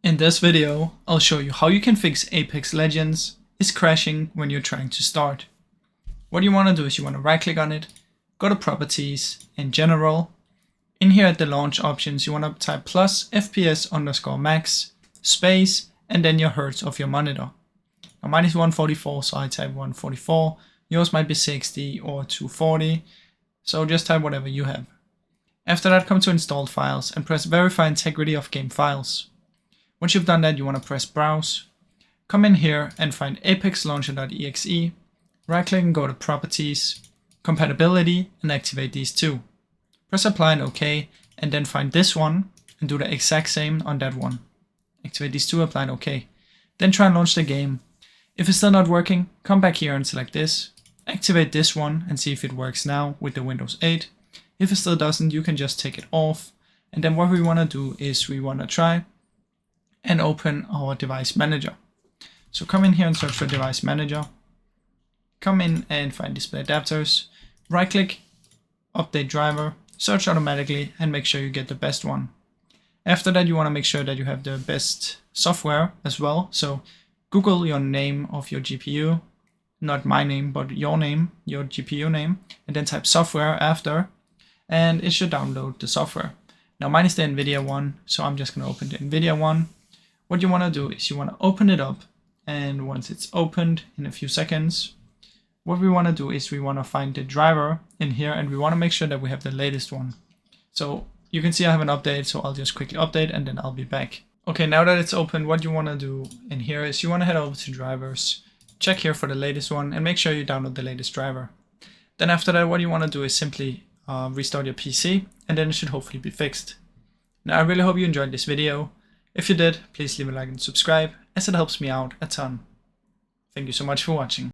In this video, I'll show you how you can fix Apex Legends is crashing when you're trying to start. What you want to do is you want to right click on it, go to properties and general. In here at the launch options, you want to type plus FPS_max space and then your hertz of your monitor. Now mine is 144, so I type 144. Yours might be 60 or 240, so just type whatever you have. After that, come to installed files and press verify integrity of game files. Once you've done that, you want to press browse. Come in here and find apexlauncher.exe. Right click and go to properties, compatibility, and activate these two. Press apply and OK, and then find this one and do the exact same on that one. Activate these two, apply and OK. Then try and launch the game. If it's still not working, come back here and select this. Activate this one and see if it works now with the Windows 8. If it still doesn't, you can just take it off. And then what we want to do is we want to try and open our device manager. So come in here and search for device manager. Come in and find display adapters. Right click, update driver, search automatically and make sure you get the best one. After that, you want to make sure that you have the best software as well. So Google your name of your GPU, not my name, but your name, your GPU name, and then type software after, and it should download the software. Now mine is the NVIDIA one, so I'm just going to open the NVIDIA one. What you want to do is you want to open it up, and once it's opened in a few seconds, what we want to do is we want to find the driver in here, and we want to make sure that we have the latest one. So you can see I have an update, so I'll just quickly update and then I'll be back. Okay, now that it's open, what you want to do in here is you want to head over to drivers, check here for the latest one, and make sure you download the latest driver. Then after that, what you want to do is simply restart your PC, and then it should hopefully be fixed. Now I really hope you enjoyed this video. If you did, please leave a like and subscribe, as it helps me out a ton. Thank you so much for watching.